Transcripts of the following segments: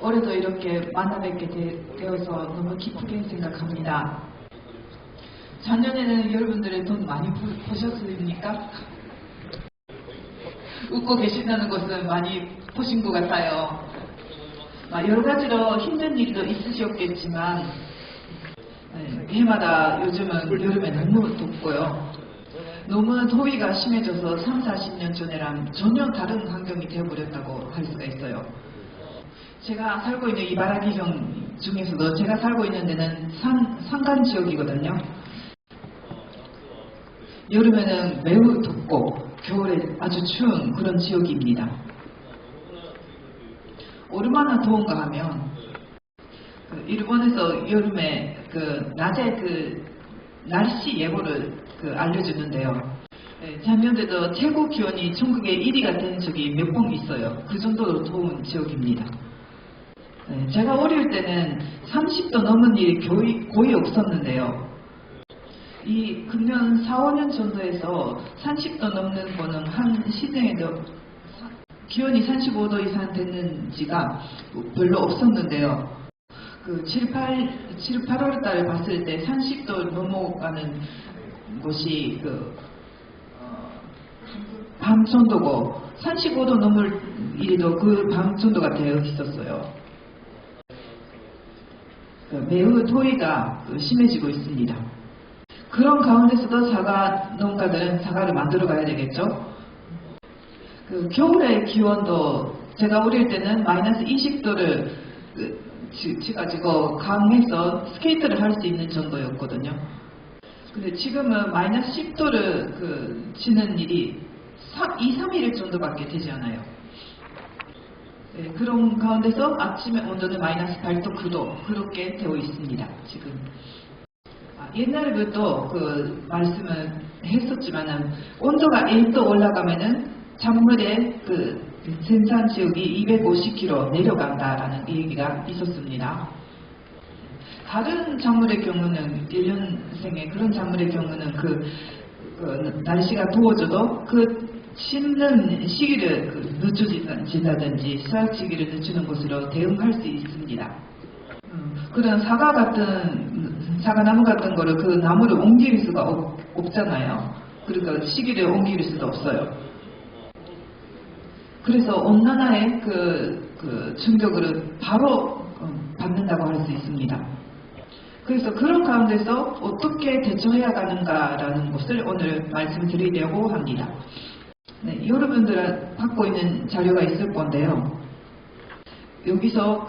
올해도 이렇게 만나 뵙게 되어서 너무 기쁘게 생각합니다. 작년에는 여러분들의 돈 많이 보셨습니까? 웃고 계신다는 것은 많이 보신 것 같아요. 여러 가지로 힘든 일도 있으셨겠지만 해마다 요즘은 여름에 너무 덥고요. 너무 더위가 심해져서 3, 40년 전에랑 전혀 다른 환경이 되어버렸다고 할 수가 있어요. 제가 살고 있는 이바라기현 중에서도 제가 살고 있는 데는 산간 지역이거든요. 여름에는 매우 덥고 겨울에 아주 추운 그런 지역입니다. 얼마나 더운가 하면 일본에서 여름에 낮에 날씨 예보를 알려주는데요. 작년에도 최고 기온이 전국에 1위가 된 적이 몇 번 있어요. 그 정도로 더운 지역입니다. 제가 어릴 때는 30도 넘은 일이 거의 없었는데요. 이 금년 4, 5년 정도에서 30도 넘는 거는 한 시즌에도 기온이 35도 이상 됐는지가 별로 없었는데요. 7, 8월 달에 봤을 때 30도 넘어가는 곳이 밤 정도고 35도 넘을 일도 그 밤 정도가 되어 있었어요. 매우 더위가 심해지고 있습니다. 그런 가운데서도 사과 농가들은 사과를 만들어 가야 되겠죠. 겨울의 기온도 제가 어릴 때는 마이너스 20도를 치가지고 강에서 스케이트를 할 수 있는 정도였거든요. 근데 지금은 마이너스 10도를 치는 일이 2, 3일 정도밖에 되지 않아요. 그런 가운데서 아침에 온도는 마이너스 8도, 9도 그렇게 되어 있습니다. 지금. 옛날부터 말씀을 했었지만은 온도가 1도 올라가면은 작물의 생산 지역이 250km 내려간다라는 얘기가 있었습니다. 다른 작물의 경우는 1년생의 그런 작물의 경우는 날씨가 더워져도 심는 시기를 늦춰진다든지 수확 시기를 늦추는 것으로 대응할 수 있습니다. 그런 사과나무 같은 거를 나무를 옮길 수가 없잖아요. 그러니까 시기를 옮길 수도 없어요. 그래서 온난화의 충격을 바로 받는다고 할 수 있습니다. 그래서 그런 가운데서 어떻게 대처해야 하는가라는 것을 오늘 말씀드리려고 합니다. 네, 여러분들 갖고 있는 자료가 있을 건데요. 여기서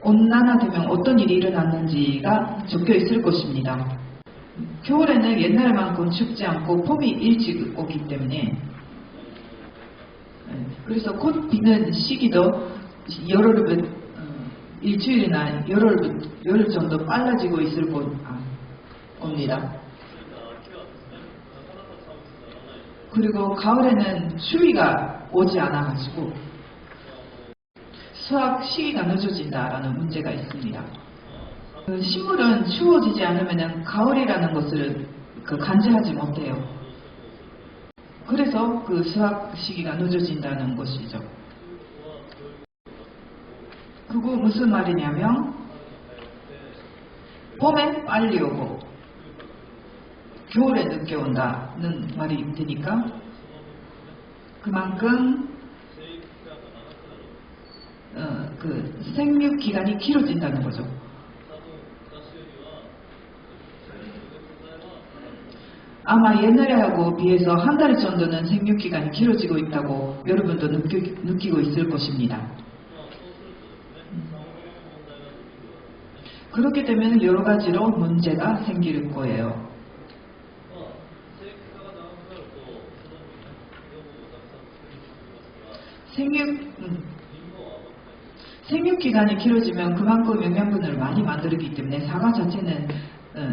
온난화되면 어떤 일이 일어났는지가 적혀 있을 것입니다. 겨울에는 옛날만큼 춥지 않고 봄이 일찍 오기 때문에 그래서 곧 비는 시기도 일주일이나 열흘 정도 빨라지고 있을 겁니다. 그리고 가을에는 추위가 오지 않아가지고 수확 시기가 늦어진다라는 문제가 있습니다. 식물은 추워지지 않으면 가을이라는 것을 간지하지 못해요. 그래서 수확 시기가 늦어진다는 것이죠. 그거 무슨 말이냐면 봄에 빨리 오고 겨울에 늦게 온다는 말이 되니까 그만큼 생육 기간이 길어진다는 거죠. 아마 옛날하고 비해서 한 달 정도는 생육 기간이 길어지고 있다고 여러분도 느끼고 있을 것입니다. 그렇게 되면 여러 가지로 문제가 생길 거예요. 생육 기간이 길어지면 그만큼 영양분을 많이 만들기 때문에 사과 자체는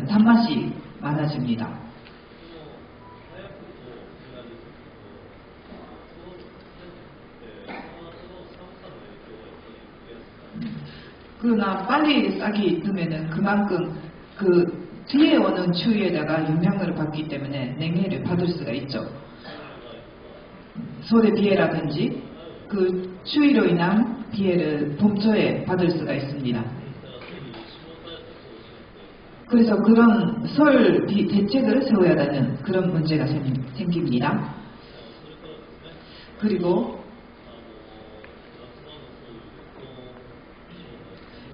단맛이 많아집니다. 그러나 빨리 싹이 뜨면은 그만큼 뒤에 오는 추위에다가 영향을 받기 때문에 냉해를 받을 수가 있죠. 소래 비해라든지 추위로 인한 피해를 봄초에 받을 수가 있습니다. 그래서 그런 설 대책을 세워야 하는 그런 문제가 생깁니다. 그리고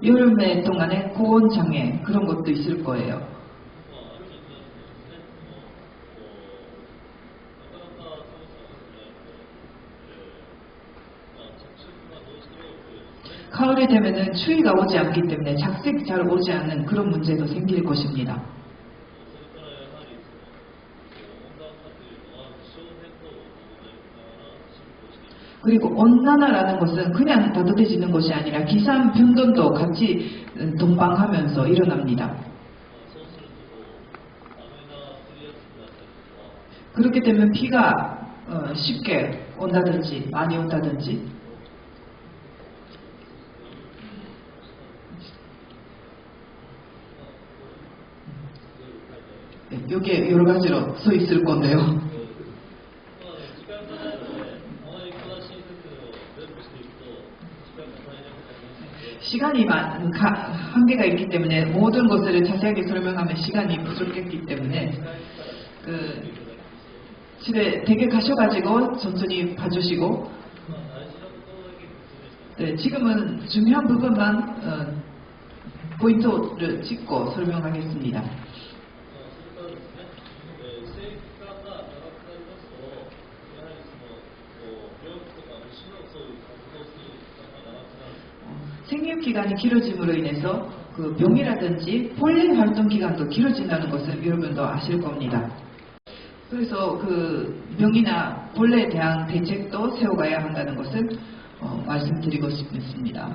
여름에 동안에 고온장애 그런 것도 있을 거예요. 가을이 되면은 추위가 오지 않기 때문에 작색이 잘 오지 않는 그런 문제도 생길 것입니다. 그리고 온난화라는 것은 그냥 따뜻해지는 것이 아니라 기상 변동도 같이 동반하면서 일어납니다. 그렇게 되면 비가 쉽게 온다든지 많이 온다든지 이게 여러 가지로 서 있을 건데요. 시간이 한계가 있기 때문에 모든 것을 자세하게 설명하면 시간이 부족했기 때문에 집에 댁에 가셔가지고 천천히 봐주시고 네, 지금은 중요한 부분만 포인트를 찍고 설명하겠습니다. 생육기간이 길어짐으로 인해서 그 병이라든지 본래 활동 기간도 길어진다는 것을 여러분도 아실 겁니다. 그래서 그 병이나 본래에 대한 대책도 세워가야 한다는 것을 말씀드리고 싶습니다.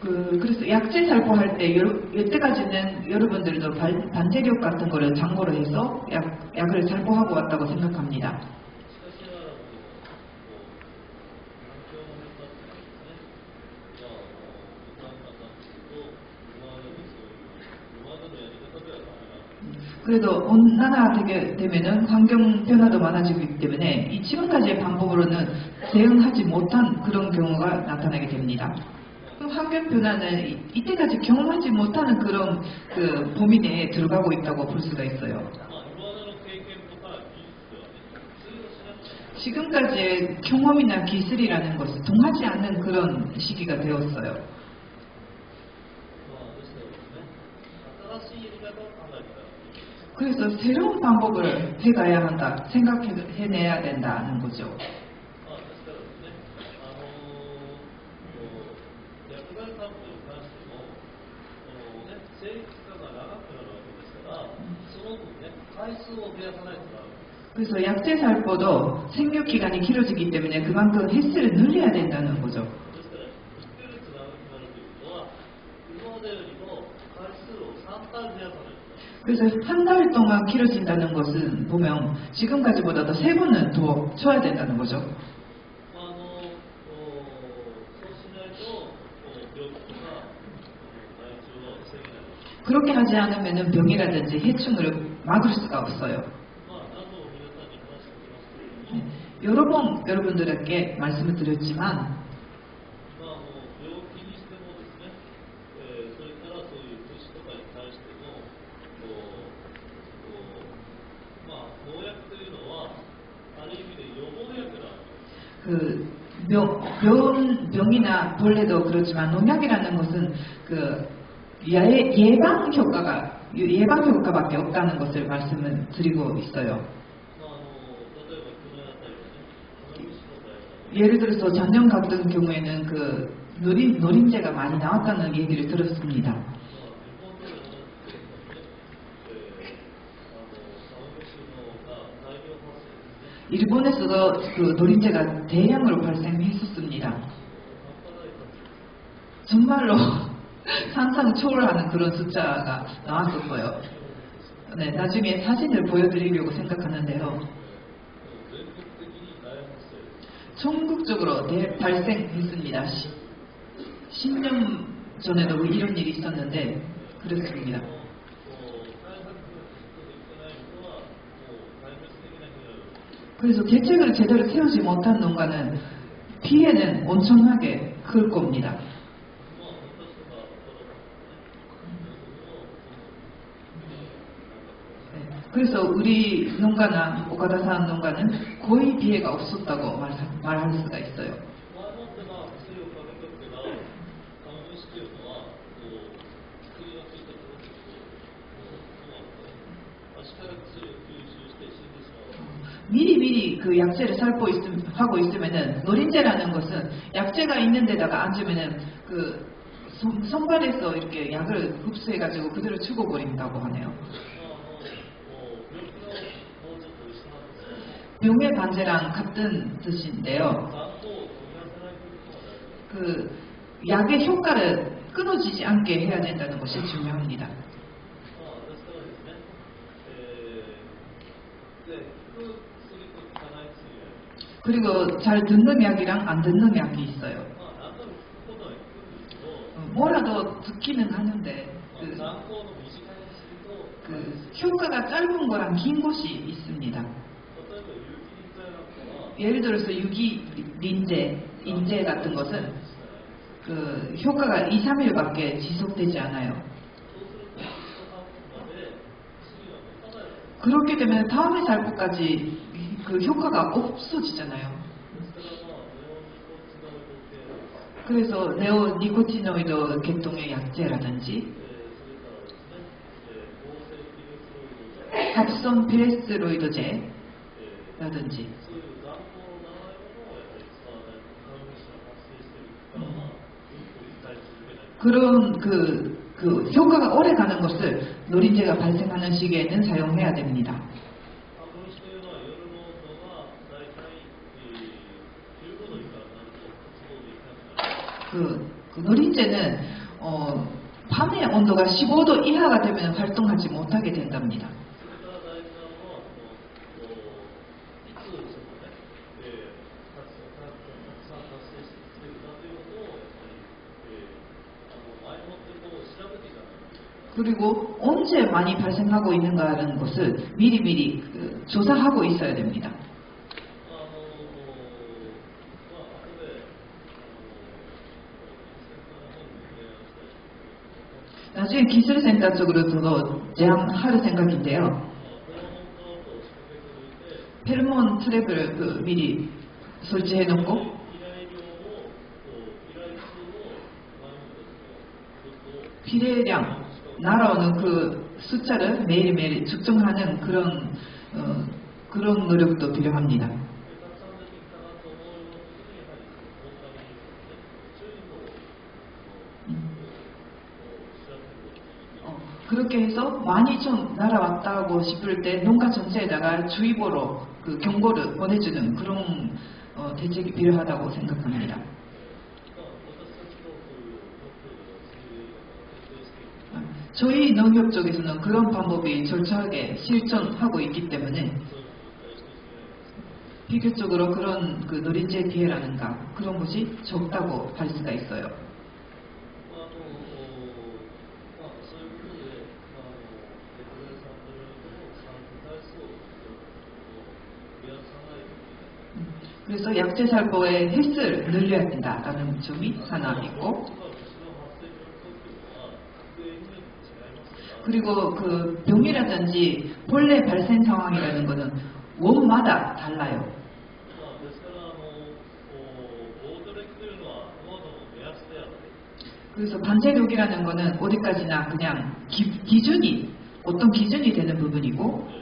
그래서 약재 살포할 때 여태까지는 여러분들도 반제력 같은 거를 참고로 해서 약을 살포하고 왔다고 생각합니다. 그래도 온난화되게 되면은 환경 변화도 많아지기 때문에 이 지금까지의 방법으로는 대응하지 못한 그런 경우가 나타나게 됩니다. 환경 변화는 이때까지 경험하지 못하는 그런 범위 내에 들어가고 있다고 볼 수가 있어요. 지금까지의 경험이나 기술이라는 것은 동하지 않는 그런 시기가 되었어요. 그래서 새로운 방법을 해가야 한다, 생각해내야 된다는 거죠. 그래서 약재 살포도 생육 기간이 길어지기 때문에 그만큼 횟수를 늘려야 된다는 거죠. 그래서 한 달 동안 길어진다는 것은 보면 지금까지보다도 3번은 더 쳐야 된다는 거죠. 그렇게 하지 않으면 병이라든지 해충을 막을 수가 없어요. 여러 번 여러분들에게 말씀을 드렸지만 병이나 벌레도 그렇지만 농약이라는 것은 예방 효과밖에 없다는 것을 말씀을 드리고 있어요. 예를 들어서 작년 같은 경우에는 노린재가 많이 나왔다는 얘기를 들었습니다. 일본에서도 노린재가 대량으로 발생했었습니다. 정말로 상상 초월하는 그런 숫자가 나왔었어요. 네, 나중에 사진을 보여드리려고 생각하는데요. 전국적으로 발생했습니다. 10년 전에도 이런 일이 있었는데 그렇습니다. 그래서 대책을 제대로 세우지 못한 농가는 피해는 엄청나게 클 겁니다. 그래서 우리 농가나 오카다산 농가는 거의 피해가 없었다고 말할 수가 있어요. 미리미리 그 약재를 하고 있으면은 노린재라는 것은 약재가 있는 데다가 앉으면은 그 손발에서 이렇게 약을 흡수해가지고 그대로 죽어버린다고 하네요. 병의 반제랑 같은 뜻인데요. 그 약의 효과를 끊어지지 않게 해야 된다는 것이 중요합니다. 그리고 잘 듣는 약이랑 안 듣는 약이 있어요. 뭐라도 듣기는 하는데 그 효과가 짧은 거랑 긴 것이 있습니다. 예를 들어서 유기린제, 인제 같은 것은 그 효과가 2, 3일밖에 지속되지 않아요. 그렇게 되면 다음에 살포까지 그 효과가 없어지잖아요. 그래서 네오니코티노이드 계통의 약제라든지 합성 피레스테로이드제라든지 그런 그 효과가 오래 가는 것을 노린재가 발생하는 시기에는 사용해야 됩니다. 그 노린재는 밤의 온도가 15도 이하가 되면 활동하지 못하게 된답니다. 그리고 언제 많이 발생하고 있는가라는 것을 미리미리 조사하고 있어야 됩니다. 나중에 기술센터 쪽으로도 제안할 생각인데요. 페로몬 트랩을 미리 설치해 놓고 비례량 날아오는 그 숫자를 매일매일 측정하는 그런 노력도 필요합니다. 그렇게 해서 많이 좀 날아왔다고 싶을 때 농가 전체에다가 주의보로 그 경고를 보내주는 그런 대책이 필요하다고 생각합니다. 저희 농협 쪽에서는 그런 방법이 철저하게 실천하고 있기 때문에 비교적으로 그런 그 노린재 피해라는가 그런 것이 적다고 할 수가 있어요. 그래서 약재 살포의 횟수를 늘려야 된다라는 점이 하나 있고, 그리고 그 병이라든지 벌레 발생 상황이라는 것은 원마다 달라요. 그래서 반제력이라는 것은 어디까지나 그냥 기준이 어떤 기준이 되는 부분이고,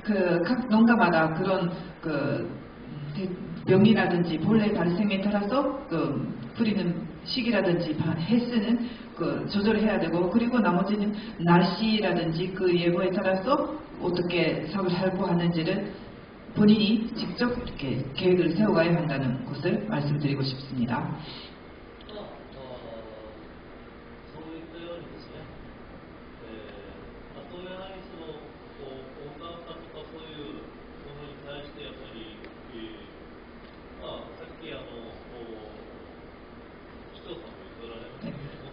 그래서 각 농가마다 그런 병이라든지 벌레 발생에 따라서 뿌리는 시기라든지 횟수는 조절해야 되고, 그리고 나머지는 날씨라든지 그 예보에 따라서 어떻게 살포하는지를 본인이 직접 이렇게 계획을 세워가야 한다는 것을 말씀드리고 싶습니다.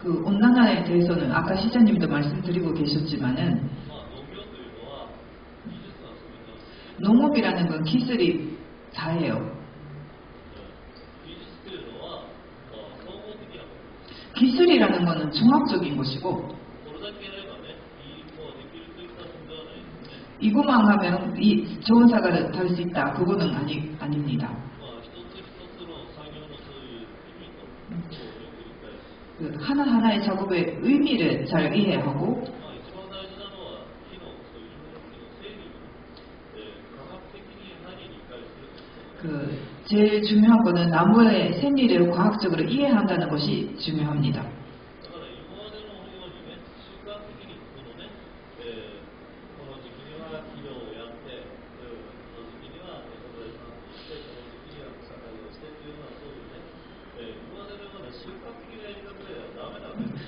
그 온난화에 대해서는 아까 시장님도 말씀드리고 계셨지만은 농업이라는 건 기술이 다예요. 기술이라는 것은 종합적인 것이고 이것만 하면 좋은 사과를 달 수 있다. 그거는 아닙니다. 그 하나하나의 작업의 의미를 잘 이해하고 제일 중요한 거는 나무의 생리를 과학적으로 이해한다는 것이 중요합니다.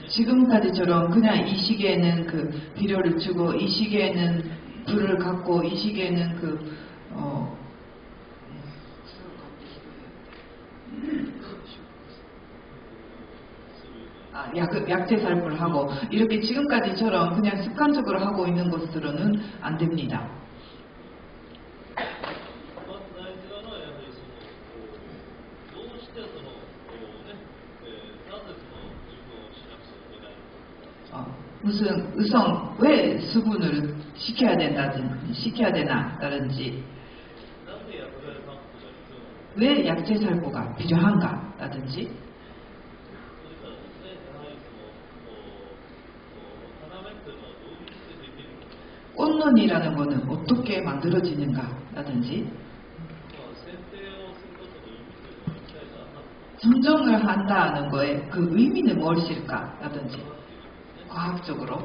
지금까지처럼 그냥 이 시기에는 그 비료를 주고 이 시기에는 불을 갖고 이 시기에는 약재 살포를 하고 이렇게 지금까지처럼 그냥 습관적으로 하고 있는 것으로는 안 됩니다. 우선 왜 수분을 시켜야 되나라든지 왜 약재 살포가 필요한가라든지 꽃눈이라는 것은 어떻게 만들어지는가라든지 선정을 한다는 거에 그 의미는 무엇일까라든지 과학적으로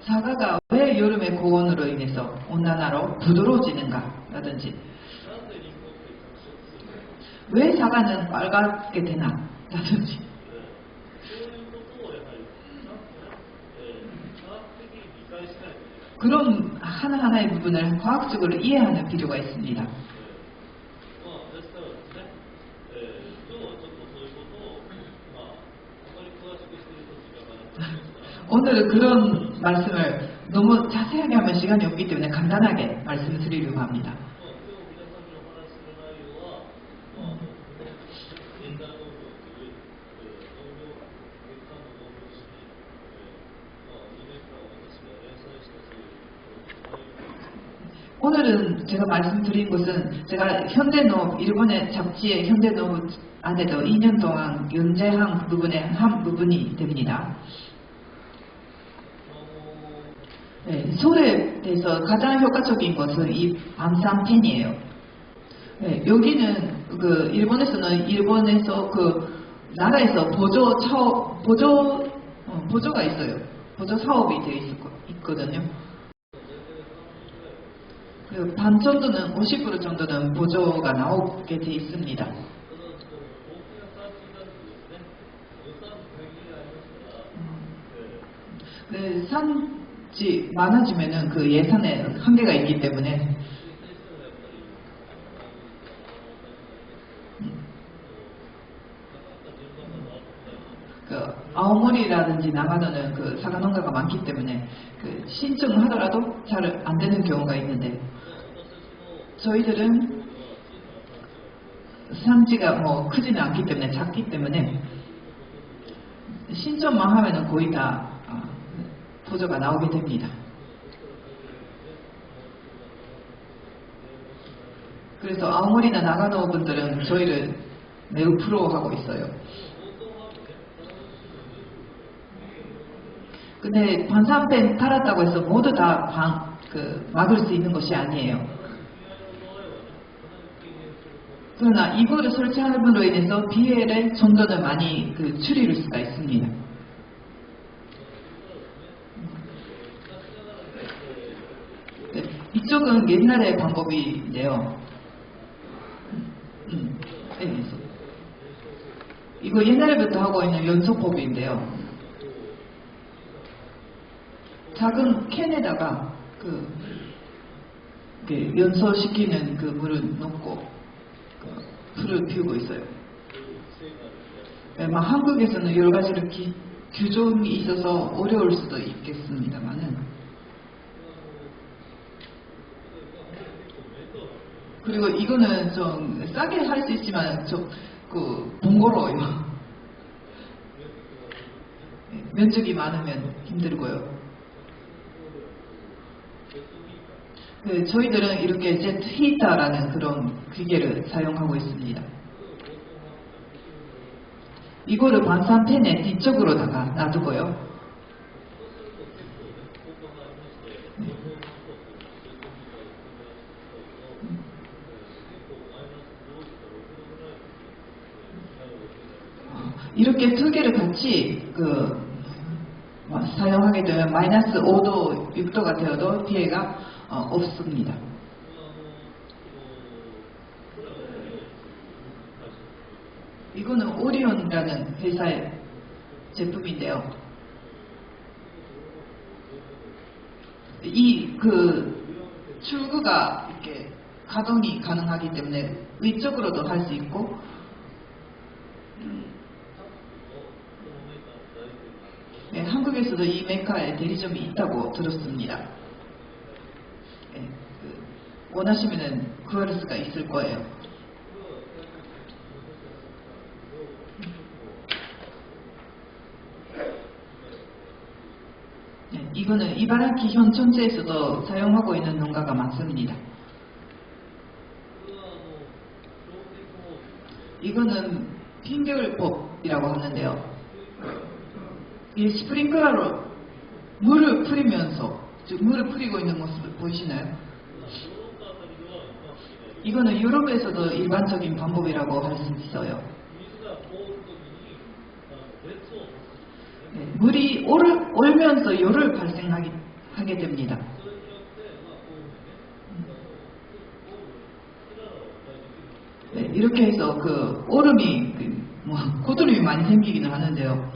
사과가 왜 여름의 고온으로 인해서 온난화로 부드러워지는가라든지 왜 사과는 빨갛게 되나라든지 그런 하나하나의 부분을 과학적으로 이해하는 필요가 있습니다. 오늘은 그런 말씀을 너무 자세하게 하면 시간이 없기 때문에 간단하게 말씀을 드리려고 합니다. 오늘은 제가 말씀드린 것은 제가 현대농업, 일본의 잡지의 현대농업 안에도 2년 동안 연재한 부분의 한 부분이 됩니다. 네, 솔에 대해서 가장 효과적인 것은 이 밤산펜이에요. 네, 여기는 일본에서 나라에서 보조가 있어요. 보조 사업이 되어 있거든요. 반 정도는 50% 정도는 보조가 나오게 되어 있습니다. 산지 많아지면은 그 예산에 한계가 있기 때문에 아오모리라든지 나가노는 그 사과 농가가 많기 때문에 신청을 하더라도 잘 안 되는 경우가 있는데 저희들은 산지가 크지는 않기 때문에 작기 때문에 신청만 하면은 거의 다 보조가 나오게 됩니다. 그래서 아오모리나 나가노 분들은 저희를 매우 부러워하고 있어요. 근데 반산펜 팔았다고 해서 모두 다 막을 수 있는 것이 아니에요. 그러나 이거를 설치함으로 인해서 비해를 정도는 많이 줄일 수가 있습니다. 네, 이쪽은 옛날의 방법인데요. 네, 이거 옛날부터 하고 있는 연소법인데요. 작은 캔에다가 이렇게 연소시키는 그 물을 넣고 불을 피우고 있어요. 네, 한국에서는 여러 가지로 규정이 있어서 어려울 수도 있겠습니다만은, 그리고 이거는 좀 싸게 할 수 있지만 좀 번거로워요. 면적이 많으면 힘들고요. 저희들은 이렇게 제트 히터라는 그런 기계를 사용하고 있습니다. 이거를 반사팬의 뒤쪽으로다가 놔두고요. 이렇게 두 개를 같이 사용하게 되면 마이너스 5도, 6도가 되어도 피해가 없습니다. 이거는 오리온이라는 회사의 제품인데요. 출구가 이렇게 가동이 가능하기 때문에 위쪽으로도 할 수 있고, 네, 한국에서도 이 메이커의 대리점이 있다고 들었습니다. 네, 원하시면 구할 수가 있을 거예요. 네, 이거는 이바라키 현촌지에서도 사용하고 있는 농가가 많습니다. 이거는 핑계울법이라고 하는데요. 이 스프링클러로 물을 뿌리면서, 물을 뿌리고 있는 모습을 보이시나요? 이거는 유럽에서도 일반적인 방법이라고 할 수 있어요. 네, 물이 얼면서 열을 발생하게 됩니다. 네, 이렇게 해서 얼음이, 고드름이 많이 생기기는 하는데요.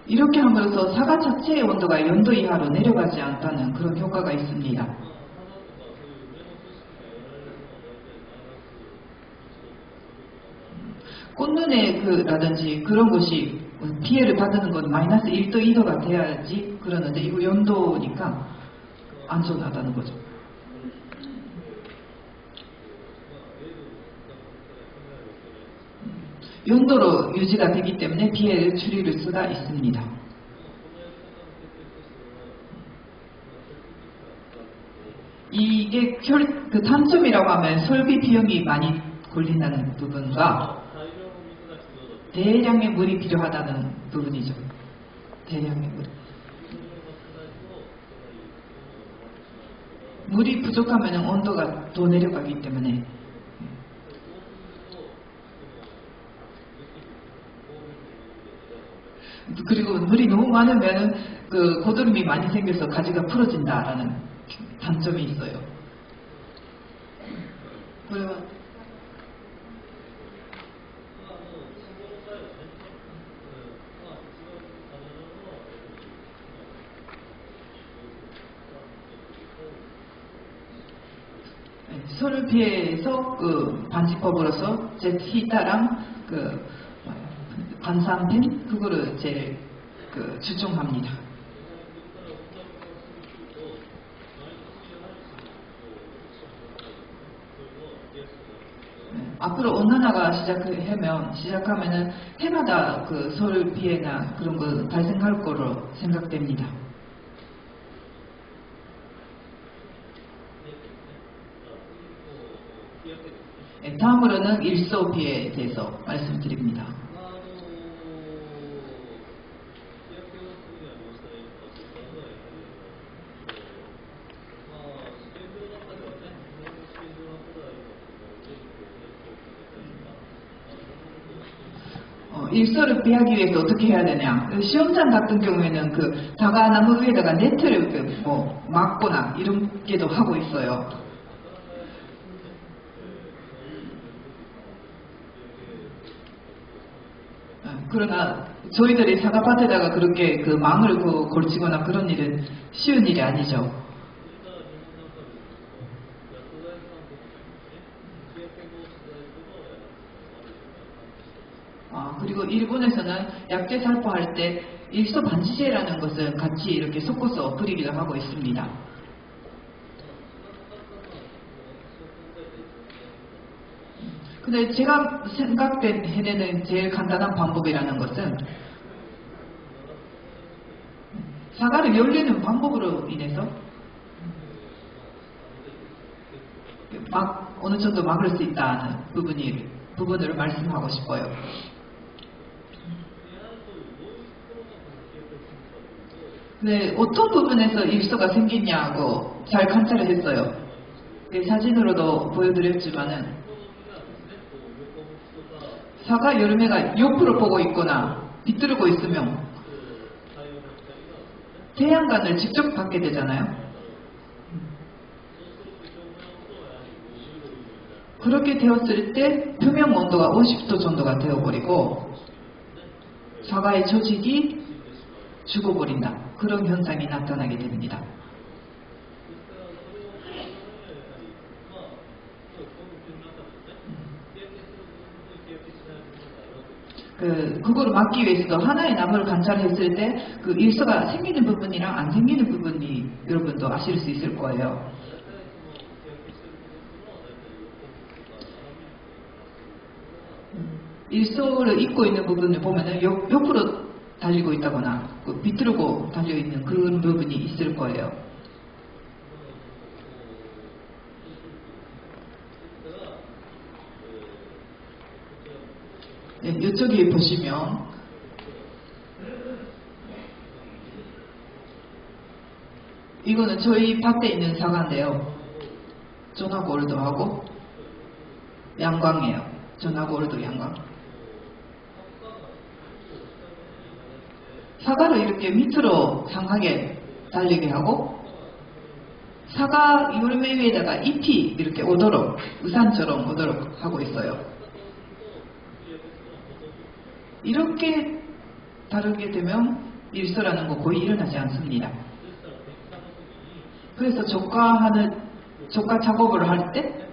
이렇게 함으로써 사과 자체의 온도가 연도 이하로 내려가지 않다는 그런 효과가 있습니다. 꽃눈에 그런 것이 피해를 받는 건 마이너스 1도, 2도가 돼야지 그러는데, 이거 연도니까 안전하다는 거죠. 연도로 유지가 되기 때문에 피해를 줄일 수가 있습니다. 이게 단점이라고 하면 설비 비용이 많이 걸린다는 부분과 대량의 물이 필요하다는 부분이죠. 대량의 물이 부족하면 온도가 더 내려가기 때문에. 그리고 물이 너무 많으면 고드름이 많이 생겨서 가지가 풀어진다라는 단점이 있어요. 그러면 소를 피해서 반지법으로서 제트 히터랑 반사팬 그거를 제일 추종합니다. 앞으로 온난화가 시작하면은 해마다 설 피해나 그런 거 발생할 거로 생각됩니다. 다음으로는 일소 피해에 대해서 말씀드립니다. 일소를 피하기 위해서 어떻게 해야 되냐? 시험장 같은 경우에는 다가나무 위에다가 네트를 막거나 이런 게도 하고 있어요. 그러나 저희들이 사과밭에다가 그렇게 그 망을 걸치거나 그런 일은 쉬운 일이 아니죠. 그리고 일본에서는 약재 살포할 때 일소 반지제라는 것을 같이 이렇게 섞어서 뿌리기도 하고 있습니다. 근데 제가 생각해내는 제일 간단한 방법이라는 것은 사과를 열리는 방법으로 인해서 어느 정도 막을 수 있다는 부분을 말씀하고 싶어요. 네, 어떤 부분에서 일소가 생기냐고 잘 관찰을 했어요. 사진으로도 보여드렸지만은 사과 여름에가 옆으로 보고 있거나 비틀고 있으면 태양광을 직접 받게 되잖아요. 그렇게 되었을 때 표면 온도가 50도 정도가 되어버리고 사과의 조직이 죽어버린다. 그런 현상이 나타나게 됩니다. 그거를 막기 위해서도 하나의 나무를 관찰했을 때 그 일소가 생기는 부분이랑 안 생기는 부분이 여러분도 아실 수 있을 거예요. 일소를 잇고 있는 부분을 보면은 옆으로 달리고 있다거나 비틀고 달려있는 그런 부분이 있을 거예요. 네, 이쪽에 보시면 이거는 저희 밭에 있는 사과인데요. 전화골드하고 양광이에요. 전화골드 양광. 사과를 이렇게 밑으로 향하게 달리게 하고 사과 열매 위에다가 잎이 이렇게 오도록 우산처럼 오도록 하고 있어요. 이렇게 다루게 되면 일소라는 거 거의 일어나지 않습니다. 그래서 적과 작업을 할 때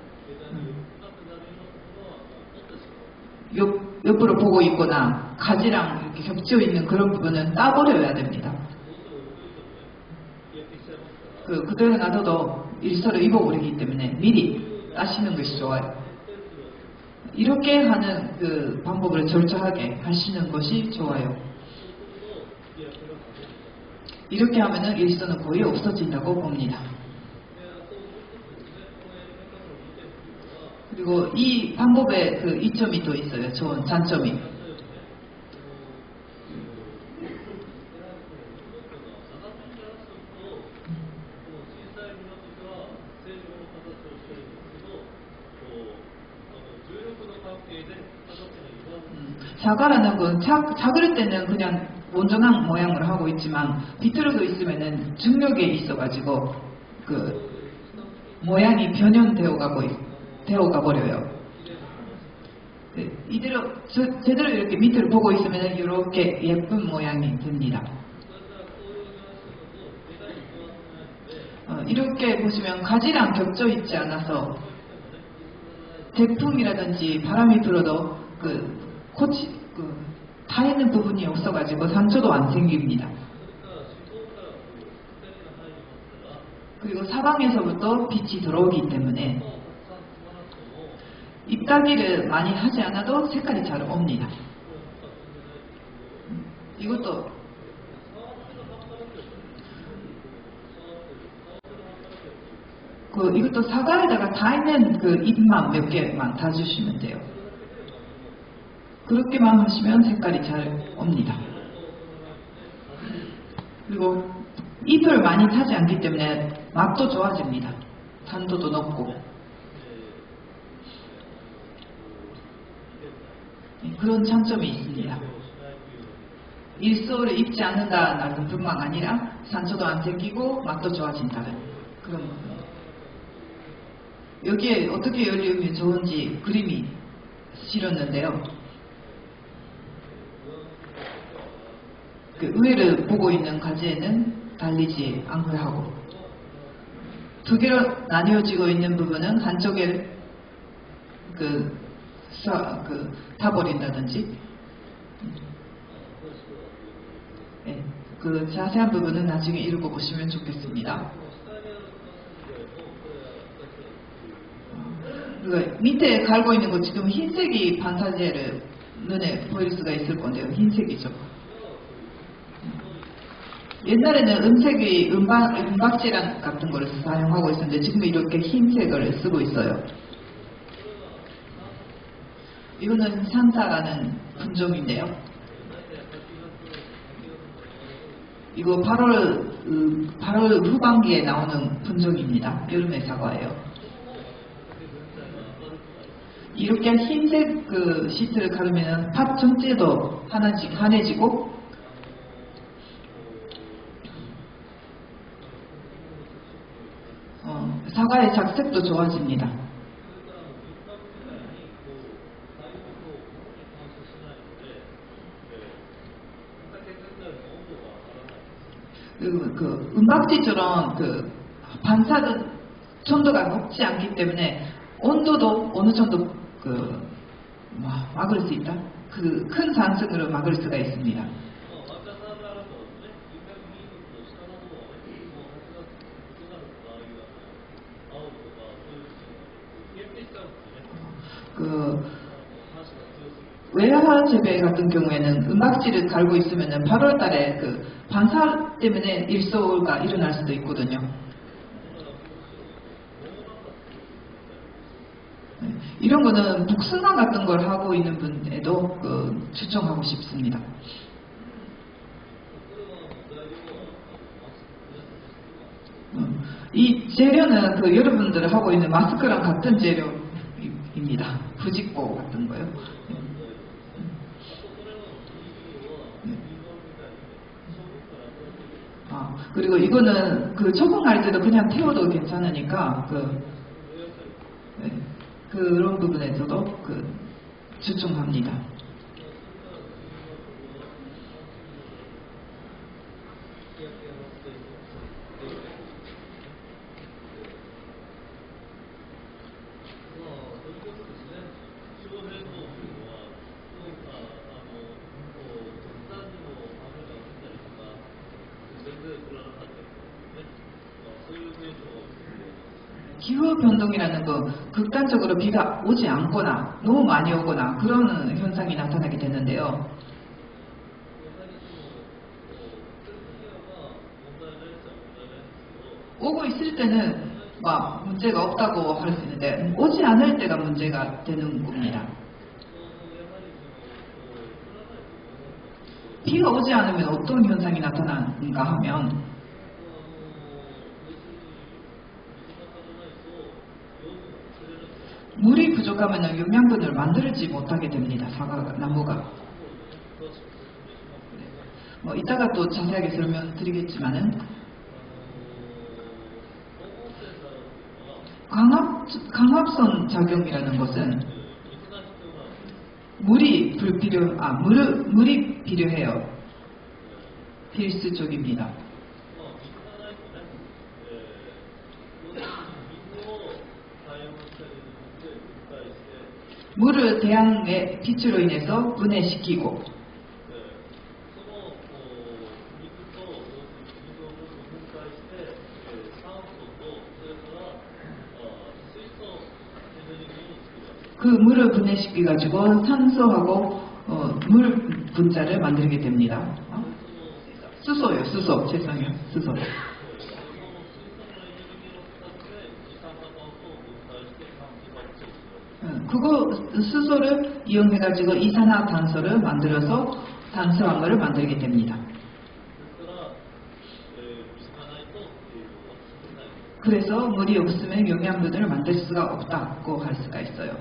옆으로 보고 있거나 가지랑 이렇게 겹쳐 있는 그런 부분은 따버려야 됩니다. 그대로 놔둬도 일소를 입어버리기 때문에 미리 따시는 것이 좋아요. 이렇게 하는 그 방법을 절저하게 하시는 것이 좋아요. 이렇게 하면은 일소는 거의 없어진다고 봅니다. 그리고 이 방법에 그 이점이 또 있어요. 좋은 장점이. 사과라는 건 작을 때는 그냥 온전한 모양을 하고 있지만 비틀어져 있으면은 중력에 있어가지고 그 모양이 변형되어 가버려요. 이대로 제대로 이렇게 밑을 보고 있으면 이렇게 예쁜 모양이 됩니다. 이렇게 보시면 가지랑 겹쳐 있지 않아서 태풍이라든지 바람이 불어도 타 있는 부분이 없어가지고 상처도 안 생깁니다. 그리고 사방에서부터 빛이 들어오기 때문에 잎따기를 많이 하지 않아도 색깔이 잘 옵니다. 이것도 사과에다가 다 있는 그 잎만 몇 개만 다주시면 돼요. 그렇게만 하시면 색깔이 잘 옵니다. 그리고 잎을 많이 타지 않기 때문에 맛도 좋아집니다. 산도도 높고. 그런 장점이 있습니다. 일소를 입지 않는다는 뿐만 아니라 상처도 안 생기고 맛도 좋아진다는 그런 부분. 여기에 어떻게 열리면 좋은지 그림이 실었는데요. 그 위를 보고 있는 가지에는 달리지 않고 하고, 두 개로 나뉘어지고 있는 부분은 한쪽에 타버린다든지, 네, 그 자세한 부분은 나중에 읽어보시면 좋겠습니다. 밑에 갈고 있는 거 지금 흰색이 반사재를 눈에 보일 수가 있을 건데요. 흰색이죠. 옛날에는 음색이 은박지랑 같은 걸 사용하고 있었는데 지금 이렇게 흰색을 쓰고 있어요. 이거는 산타라는 품종인데요. 이거 8월 후반기에 나오는 품종입니다. 여름의 사과예요. 이렇게 흰색 그 시트를 가르면 팥 전체도 환해지고 사과의 작색도 좋아집니다. 그 은박지처럼 그 반사는 촌도가 높지 않기 때문에 온도도 어느 정도 막을 수 있다. 그 큰 산승으로 막을 수가 있습니다. 외화 재배 같은 경우에는 은박지를 갈고 있으면은 8월 달에 그 반사 때문에 일소가 일어날 수도 있거든요. 이런 거는 복숭아 같은 걸 하고 있는 분에도 추천하고 싶습니다. 이 재료는 여러분들 하고 있는 마스크랑 같은 재료입니다. 부직포 같은 거요. 그리고 이거는 초봉할 때도 그냥 태워도 괜찮으니까 그런 부분에서도 추천합니다. 기후변동이라는 거 극단적으로 비가 오지 않거나 너무 많이 오거나 그런 현상이 나타나게 되는데요. 오고 있을 때는 문제가 없다고 할 수 있는데 오지 않을 때가 문제가 되는 겁니다. 비가 오지 않으면 어떤 현상이 나타나는가 하면 물이 부족하면 영양분을 만들지 못하게 됩니다. 나무가. 이따가 또 자세하게 설명드리겠지만은 광합성 작용이라는 것은 물이 필요해요. 필수적입니다. 물을 태양의 빛으로 인해서 분해시키고 그 물을 분해시켜 가지고 산소하고 물 분자를 만들게 됩니다. 수소요, 수소. 죄송해요, 수소. 그거 수소를 이용해 가지고 이산화탄소를 만들어서 탄수화물을 만들게 됩니다. 그래서 물이 없으면 영양분을 만들 수가 없다고 할 수가 있어요.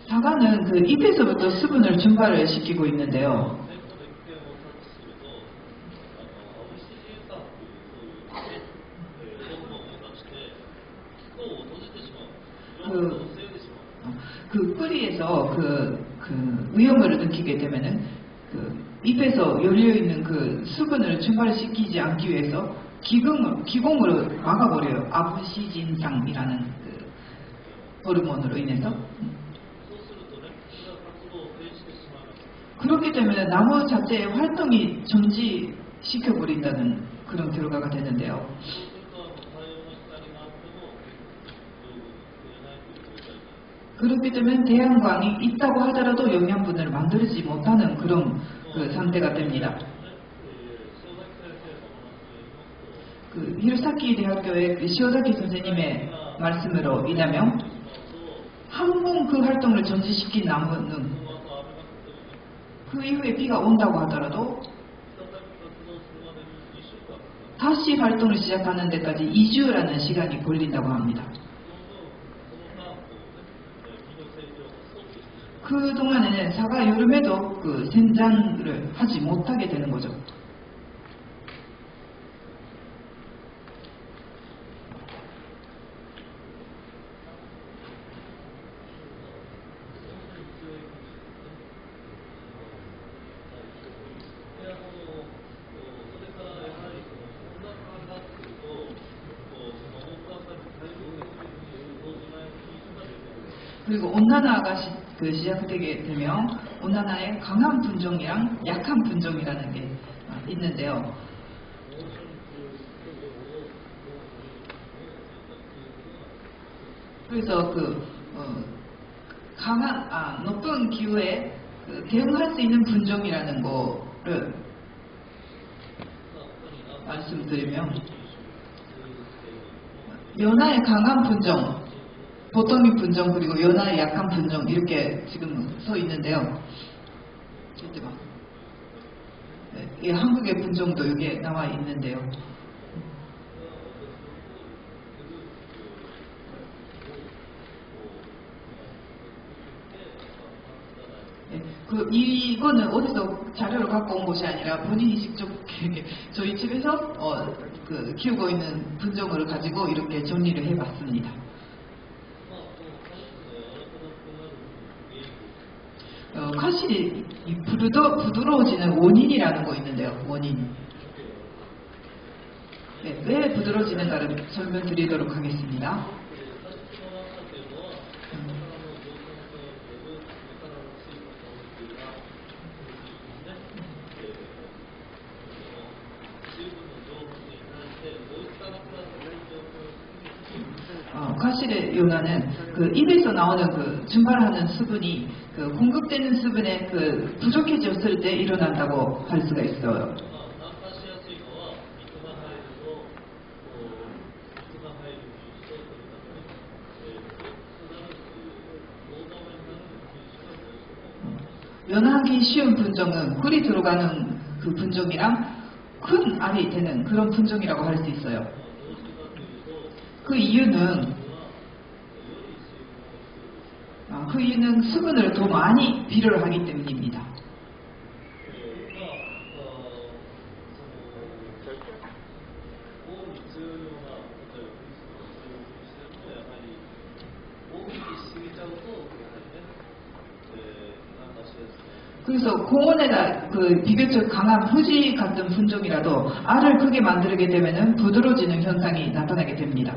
사과는 잎에서부터 수분을 증발을 시키고 있는데요. 그 뿌리에서 그 위험을 느끼게 되면은 그 입에서 열려 있는 그 수분을 증발시키지 않기 위해서 기공으로 막아버려요. 아부시진상이라는 그 호르몬으로 인해서. 그렇기 때문에 나무 자체의 활동이 정지시켜버린다는 그런 결과가 되는데요. 그렇기 때문에 태양광이 있다고 하더라도 영양분을 만들지 못하는 그런 그 상태가 됩니다. 그 히로사키 대학교의 그 시오사키 선생님의 말씀으로 인하면 한 번 그 활동을 정지시킨 나무는 그 이후에 비가 온다고 하더라도 다시 활동을 시작하는 데까지 2주라는 시간이 걸린다고 합니다. 그 동안에는 사과 여름에도 그 생장을 하지 못하게 되는 거죠. 그리고 온난화가 시작되게 되면 온난화의 강한 분종이랑 약한 분종이라는 게 있는데요. 그래서 높은 기후에 대응할 수 있는 분종이라는 거를 말씀드리면 연화의 강한 분종, 보통의 분종, 그리고 연화의 약한 분종 이렇게 지금 서 있는데요. 네, 한국의 분종도 여기에 나와 있는데요. 네, 이거는 어디서 자료를 갖고 온 것이 아니라 본인이 직접 저희 집에서 키우고 있는 분종을 가지고 이렇게 정리를 해봤습니다. 카실이 부드러워지는 원인이라는 거 있는데요. 원인. 네, 왜 부드러워지는가를 설명드리도록 하겠습니다. 카실의 요나는 입에서 나오는 증발하는 수분이 공급되는 수분에 부족해졌을 때 일어난다고 할 수가 있어요. 연하기 쉬운 분종은 꿀이 들어가는 그 분종이랑 큰 알이 되는 그런 분종이라고 할 수 있어요. 그 이유는 수분을 더 많이 필요로 하기 때문입니다. 그래서 공원에다 비교적 강한 후지 같은 품종이라도 알을 크게 만들게 되면 부드러워지는 현상이 나타나게 됩니다.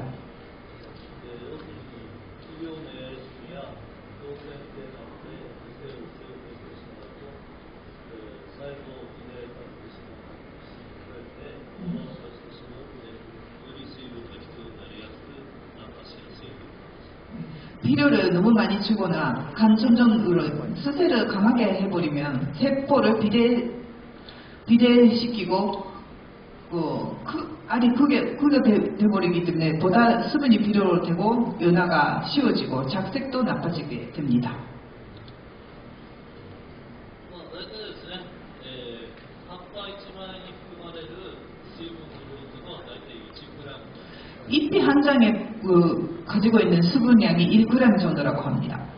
비료를 너무 많이 주거나 간접적으로 수세를 강하게 해버리면 세포를 비대시키고 알이 크게 돼버리기 때문에 보다 수분이 필요로 되고 연화가 쉬워지고 작색도 나빠지게 됩니다. 잎이 한 장에 가지고 있는 수분량이 1g 정도라고 합니다.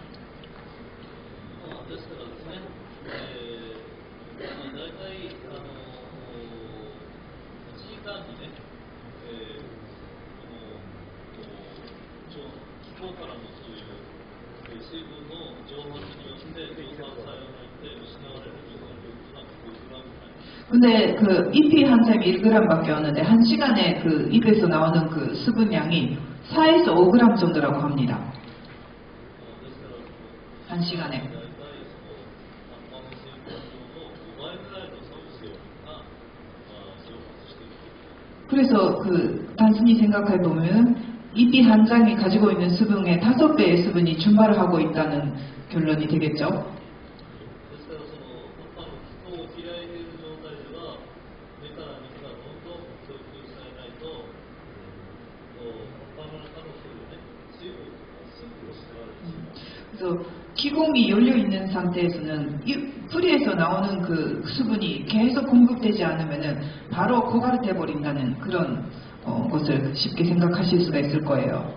水分の蒸発によって増産作用によって失われる水の量が 5g。 근데 그 잎이 한 샘이 1g밖에 없는데 1시간에 그 잎에서 나오는 그 수분량이 4에서 5g 정도라고 합니다. 1시간에. 그래서 그 단순히 생각해 보면 잎이 한 장이 가지고 있는 수분의 5배의 수분이 증발을 하고 있다는 결론이 되겠죠. 그래서 기공이 열려 있는 상태에서는 이 뿌리에서 나오는 그 수분이 계속 공급되지 않으면은 바로 고갈돼 버린다는 그런 것을 쉽게 생각하실 수가 있을 거예요.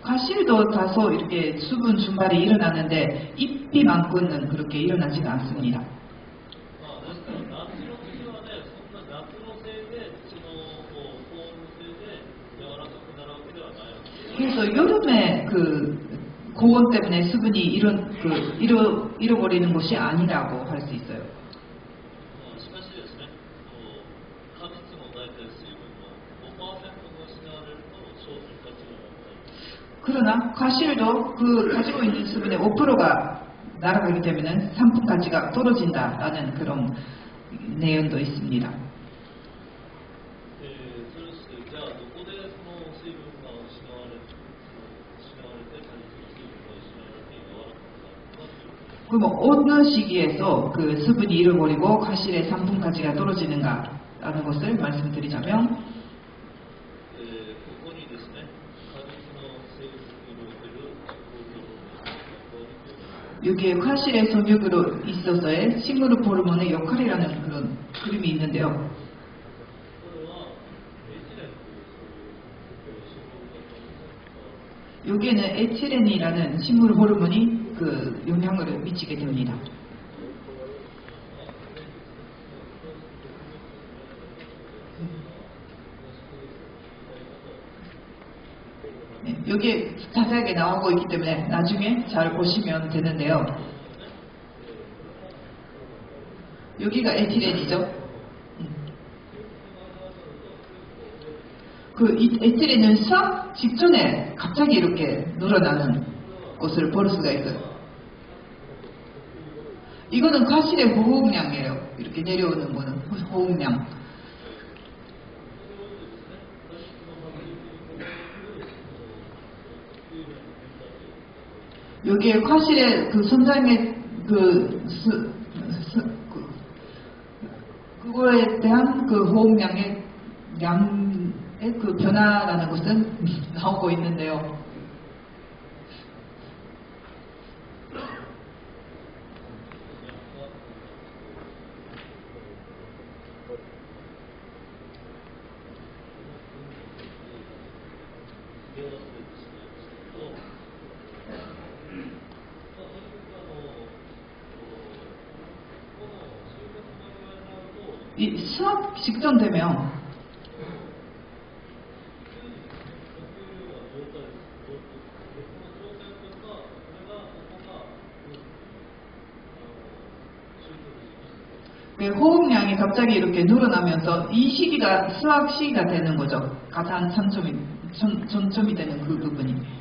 과실도 다소 이렇게 수분 증발이 일어나는데 잎이만큼은 그렇게 일어나지가 않습니다. 그래서 여름에 그 고온 때문에 수분이 잃어버리는 것이 아니라고 할 수 있어요. 그러나 과실도 그 가지고 있는 수분의 5%가 날아가기 때문에 상품 가치가 떨어진다라는 그런 내용도 있습니다. 그럼 어느 시기에서 그 수분이 잃어버리고 과실의 상품 가치가 떨어지는가라는 것을 말씀드리자면 여기에 과실의 성육으로 있어서의 식물 호르몬의 역할이라는 그런 그림이 있는데요. 여기에는 에틸렌이라는 식물 호르몬이 그 영향을 미치게 됩니다. 네, 여기에 자세하게 나오고 있기 때문에 나중에 잘 보시면 되는데요. 여기가 에틸렌이죠. 그 에틸렌은 수확 직전에 갑자기 이렇게 늘어나는 것을 볼 수가 있어요. 이거는 과실의 호흡량이에요. 이렇게 내려오는 거는 호흡량. 여기에 과실의 그 선장의 그거에 대한 그 호흡량의 양의 그 변화라는 것은 나오고 있는데요. 이 수확 직전 되면 호흡량이 갑자기 이렇게 늘어나면서 이 시기가 수확 시기가 되는 거죠. 가장 전점이 되는 그 부분이.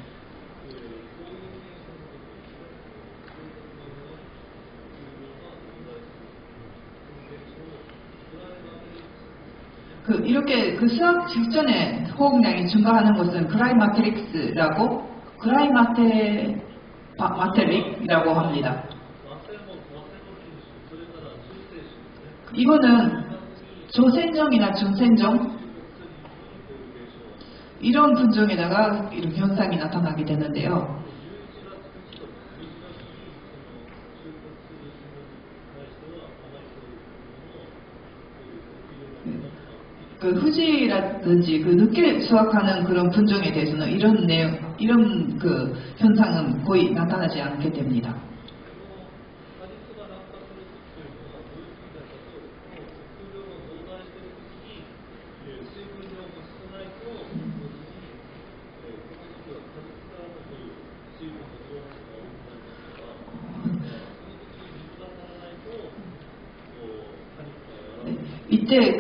이렇게 그 수확 직전에 호흡량이 증가하는 것은 클라이마테릭스라고 클라이마테릭이라고 합니다. 이거는 조센정이나 중센정 이런 분종에다가 이런 현상이 나타나게 되는데요. 그 후지라든지 그 늦게 수확하는 그런 분종에 대해서는 이런 그 현상은 거의 나타나지 않게 됩니다. 이때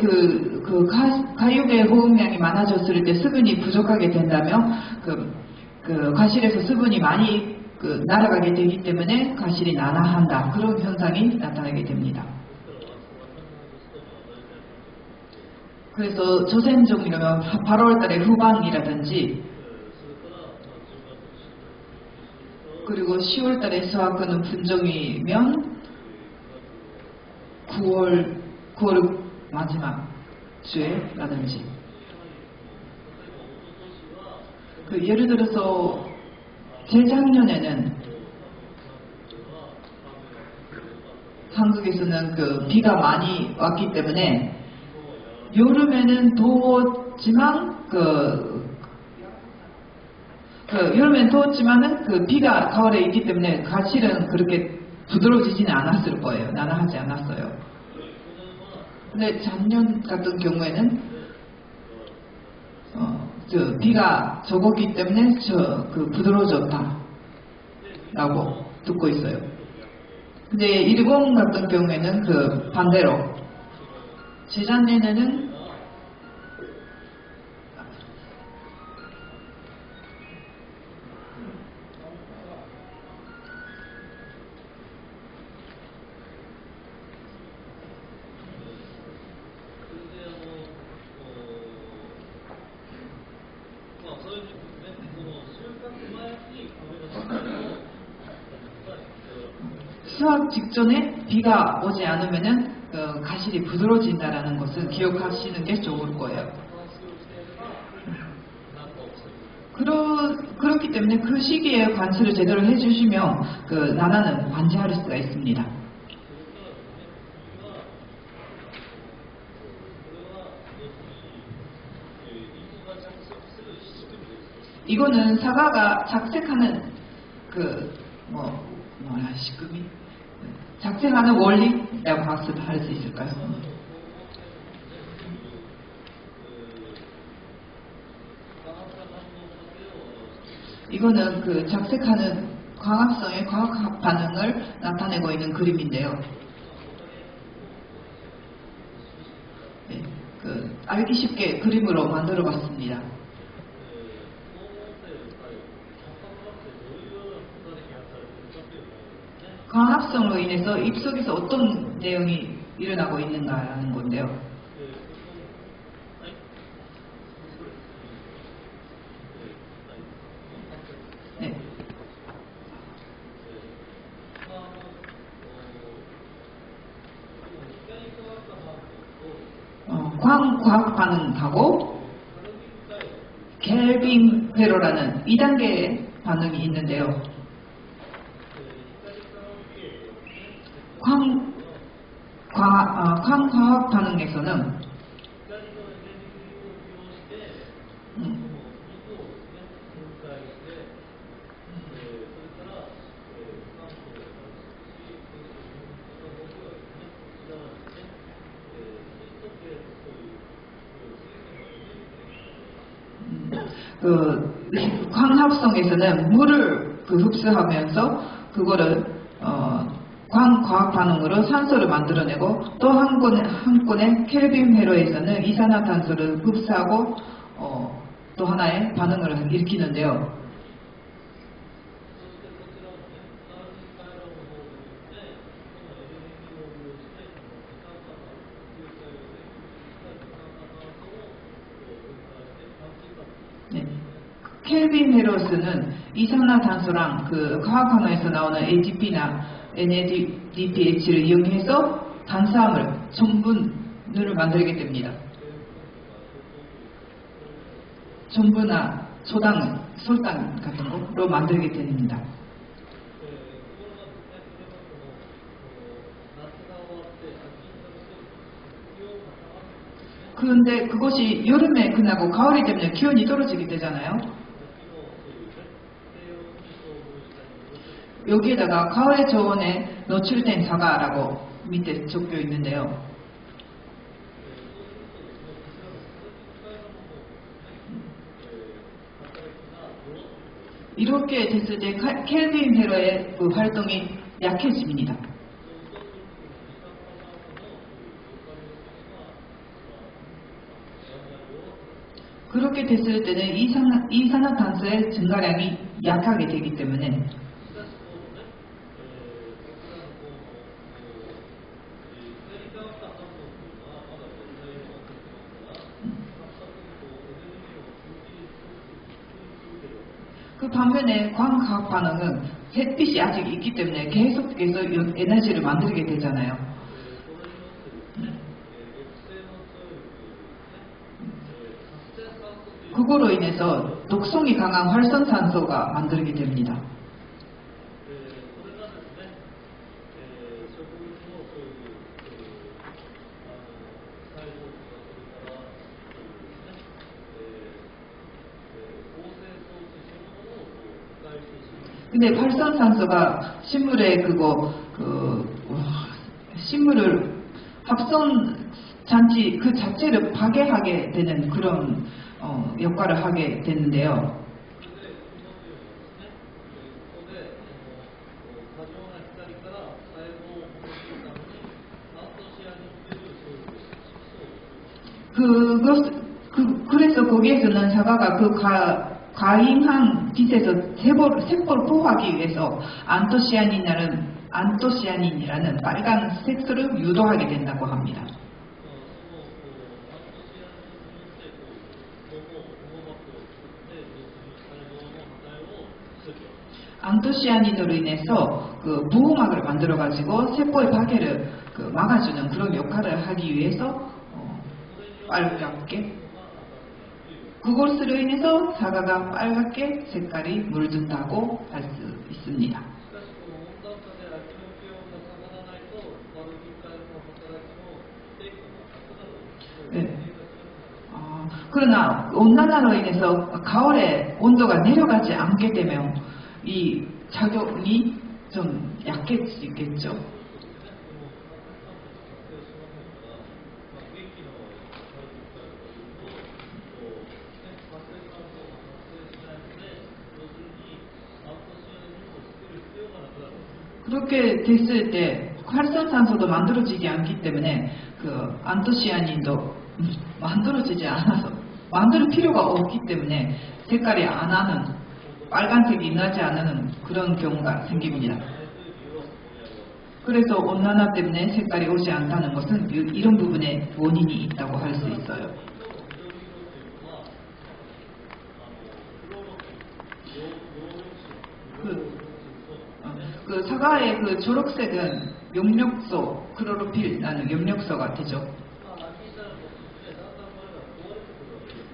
가육의 호흡량이 많아졌을 때 수분이 부족하게 된다면 과실에서 수분이 많이 날아가게 되기 때문에 과실이 난화한다. 그런 현상이 나타나게 됩니다. 그래서 조센종이라면 8월달에 후반이라든지 그리고 10월달에 수확하는 분종이면 9월 마지막 주에라든지 예를 들어서 재작년에는 한국에서는 비가 많이 왔기 때문에 여름에는 더웠지만 여름엔 더웠지만은 비가 가을에 있기 때문에 과실은 그렇게 부드러워지지는 않았을 거예요. 난화하지 않았어요. 근데 작년 같은 경우에는 비가 적었기 때문에 부드러워졌다 라고 듣고 있어요. 근데 일본 같은 경우에는 반대로 재작년에는 수확 직전에 비가 오지 않으면은 과실이 부드러워진다라는 것은 기억하시는 게 좋을 거예요. 그렇기 때문에 그 시기에 관수를 제대로 해주시면 난화는 완치할 수가 있습니다. 이거는 사과가 작색하는 시금이 작색하는 원리라고 할 수 있을까요? 이거는 작색하는 광합성의 과학 반응을 나타내고 있는 그림인데요. 네, 알기 쉽게 그림으로 만들어 봤습니다. 광합성으로 인해서 입속에서 어떤 내용이 일어나고 있는가라는 건데요. 네. 광과학 반응하고 켈빈 회로라는 2단계의 반응이 있는데요. 광과학 반응에서는 광합성에서는 물을 흡수하면서 그거를 광과학 반응으로 산소를 만들어내고 또 한 건의 켈빈 회로에서는 이산화탄소를 흡수하고 또 하나의 반응을 일으키는데요. 네. 켈빈 회로스는 이산화탄소랑 화학환원에서 나오는 ATP나 NADPH를 이용해서 탄수화물, 전분을 만들게 됩니다. 전분이나 설탕 같은 거로 만들게 됩니다. 그런데 그것이 여름에 끝나고 가을이 되면 기온이 떨어지게 되잖아요. 여기에다가 가을의 저온에 노출된 사과라고 밑에 적혀 있는데요. 이렇게 됐을 때 켈빈 회로의 활동이 약해집니다. 그렇게 됐을 때는 이산화탄소의 증가량이 약하게 되기 때문에 그 반면에 광학 반응은 햇빛이 아직 있기 때문에 계속해서 에너지를 만들게 되잖아요. 그거로 인해서 독성이 강한 활성산소가 만들게 됩니다. 근데 활성산소가 식물의 식물을 합성 잔치 그 자체를 파괴하게 되는 그런 역할을 하게 되는데요. 그래서 거기에서는 사과가 그 과잉한 빛에서 세포를 보호하기 위해서 안토시아닌이라는 빨간 색소를 유도하게 된다고 합니다. 안토시아닌으로 인해서 그 부음막을 만들어 가지고 세포의 파괴를 막아주는 그런 역할을 하기 위해서 빨갛게 그것으로 인해서 사과가 빨갛게 색깔이 물든다고 할 수 있습니다. 네. 그러나 온난화로 인해서 가을에 온도가 내려가지 않게 되면 이 작용이 좀 약해지겠죠. 그렇게 됐을 때 활성산소도 만들어지지 않기 때문에 그 안토시아닌도 만들어지지 않아서 만들 필요가 없기 때문에 색깔이 안 나는 빨간색이 나지 않는 그런 경우가 생깁니다. 그래서 온난화 때문에 색깔이 오지 않다는 것은 이런 부분에 원인이 있다고 할 수 있어요. 그 사과의 그 초록색은 용력소, 클로로필이라는 용력소가 되죠.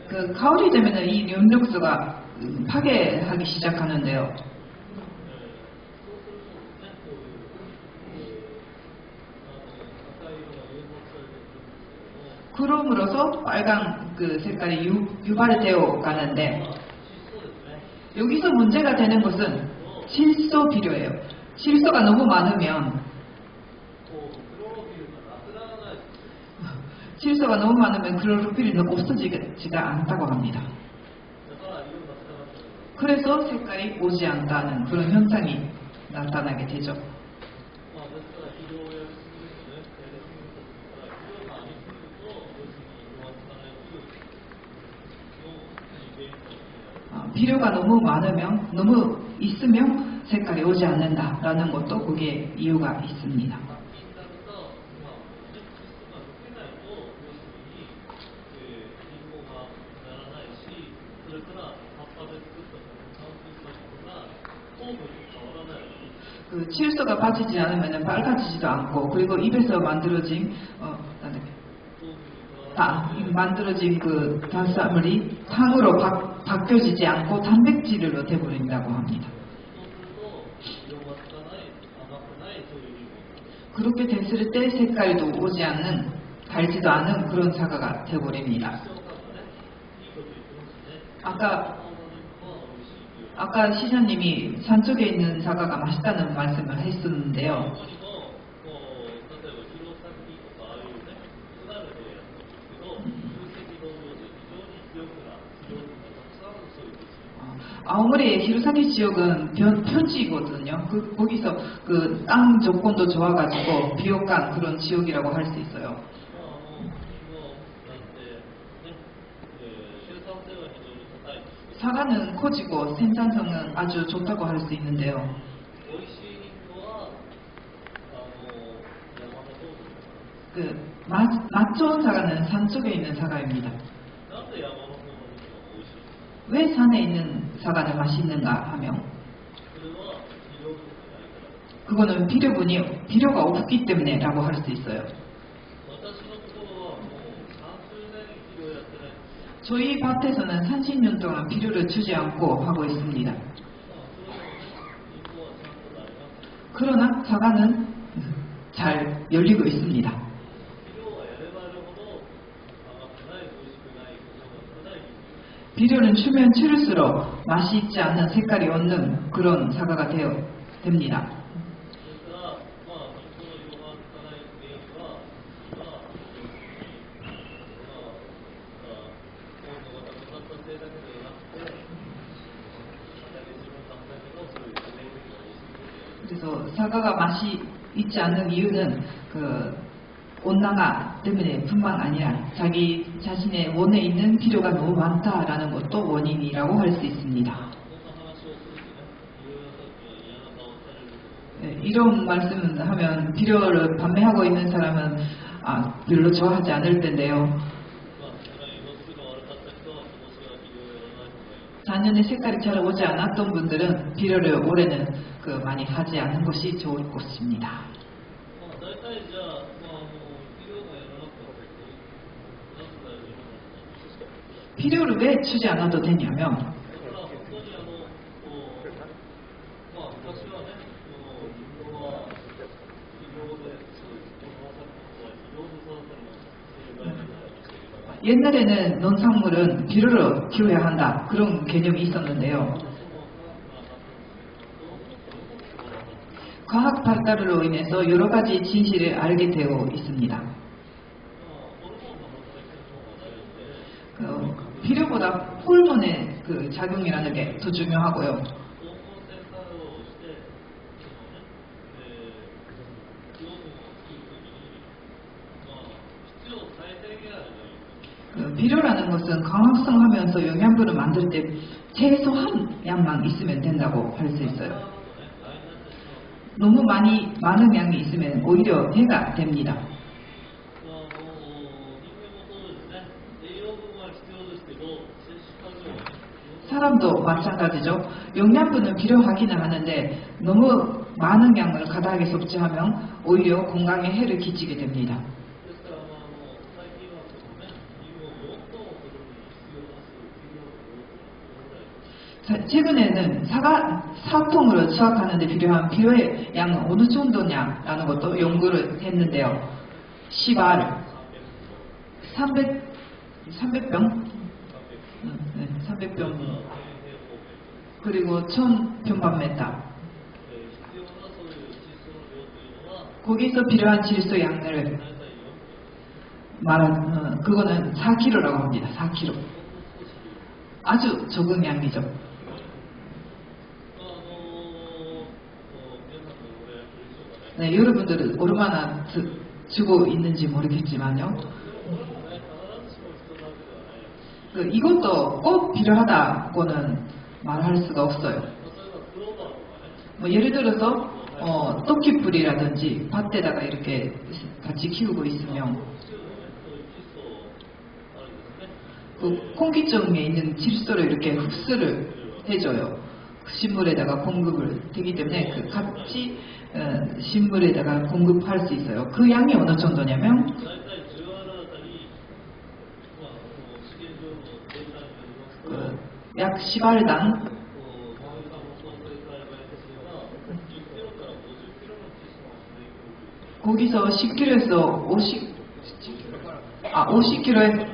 그 가을이 되면은 이 용력소가 파괴하기 시작하는데요. 그럼으로써 빨간 그 색깔이 유발되어 가는데 여기서 문제가 되는 것은 질소 비료예요. 질소가 너무 많으면 클로로필은 없어지지가 않다고 합니다. 그래서 색깔이 오지 않다는 그런 현상이 나타나게 되죠. 비료가 너무 많으면, 너무 있으면 색깔이 오지 않는다라는 것도 거기에 이유가 있습니다. 그 칠소가 빠지지 않으면 빨개지지도 않고, 그리고 입에서 만들어진 그 단사물이 탕으로 바뀌어지지 않고 단백질로 되어버린다고 합니다. 그렇게 됐을 때 색깔도 오지 않는, 달지도 않은 그런 사과가 되어버립니다. 아까 시장님이 산쪽에 있는 사과가 맛있다는 말씀을 했었는데요. 아오모리의 히로사키 지역은 편지거든요. 거기서 그 땅 조건도 좋아가지고 비옥한 그런 지역이라고 할 수 있어요. 사과는 커지고 생산성은 아주 좋다고 할 수 있는데요. 美味しいのは山の方です。 맛 좋은 사과는 산 쪽에 있는 사과입니다. なんで山の方の蜜が美味しいのか。 왜 산에 있는 사과가 맛있는가 하면 それは肥料分がないからです。 그거는 비료가 없기 때문에라고 할 수 있어요. 私のところはもう30年肥料やってないんです。 저희 밭에서는 30년 동안 비료를 주지 않고 하고 있습니다. それでもね、リンゴはちゃんとなります。 그러나 사과는 잘 열리고 있습니다. 肥料がやればやるほど甘くない、美味しくないことが少ないんですよ。 비료를 주면 줄일수록 맛이 있지 않은 색깔이 없는 그런 사과가 됩니다. ですから、まあ、その色がつかない原因は、温度が高くなったせいだけではなくて、畑自分のためのそういうエネルギーが多すぎて。 그래서 사과가 맛이 있지 않는 이유는 온난화 때문에 뿐만 아니라 자기 자신의 원에 있는 비료가 너무 많다라는 것도 원인이라고 할 수 있습니다. こんな話をするとね、いろいろな時は嫌な顔をされるけど、 네, 이런 말씀을 하면 비료를 판매하고 있는 사람은 별로 좋아하지 않을 텐데요. まあ、それは色づきが悪かった人は今年は肥料をやらない方がいい。 작년에 색깔이 잘 오지 않았던 분들은 비료를 올해는 많이 하지 않는 것이 좋을 것입니다. まあ、大体じゃあ、肥料がやらなくても夏がやるようなことですか。 비료를 왜 주지 않아도 되냐면 だから本当にまあ昔はね、リンゴは肥料で、そういう肥料で育てるそういう概念がありましたけど、 옛날에는 농산물은 비료로 키워야 한다 그런 개념이 있었는데요. その과학 발달으로 인해서 여러 가지 진실을 알게 되어 있습니다. ホルモンの働きの方が大事で、 비료보다 호르몬의 작용이라는 게 더 중요하고요. 光合成作用をして、養分を作るときに、必要最低限あればいいんです。 비료라는 것은 광합성하면서 영양분을 만들 때 최소한 양만 있으면 된다고 할 수 있어요. 너무 많은 양이 있으면 오히려 해가 됩니다. 人間もそうですね、栄養分は必要ですけど、摂取過剰はね、 사람도 마찬가지죠. 영양분은 필요하기는 하는데 너무 많은 양을 과다하게 섭취하면 오히려 건강에 해를 끼치게 됩니다. ですから、最近はそのね、リンゴを4トンを取るのに必要な数、肥料の量というのはどのぐらいですか。 최근에는 사과 4통으로 수확하는데 필요한 비료의 양은 어느 정도냐라는 것도 연구를 했는데요. 10알 300병? 네, 300병 그리고 1000평방미터 必要なそういう窒素の量というのは、 거기서 필요한 질소 양을 大体4 그거는 4kg라고 합니다. 4kg. 아주 적은 양이죠. 皆さんのこれでしょうかね。 네, 여러분들은 얼마나 주고 있는지 모르겠지만요. 必ずしも必要なわけではない。 이것도 꼭 필요하다고는 말할 수가 없어요. 例えばクローバーとかね、 뭐 예를 들어서 토끼풀이라든지 밭에다가 이렇게 같이 키우고 있으면 必要なね、そういう窒素あるんですね。 그 공기중에 있는 질소를 이렇게 흡수를 해줘요. 식물에다가 공급을 되기 때문에 같이 식물에다가 공급할 수 있어요. 그 양이 어느 정도냐면 大体10アールあたり、試験場のデータによりますと、 약 10알당 農業も総生栽培としては10キロから50キロの窒素が吸い込むという。 거기서 10kg에서 50kg에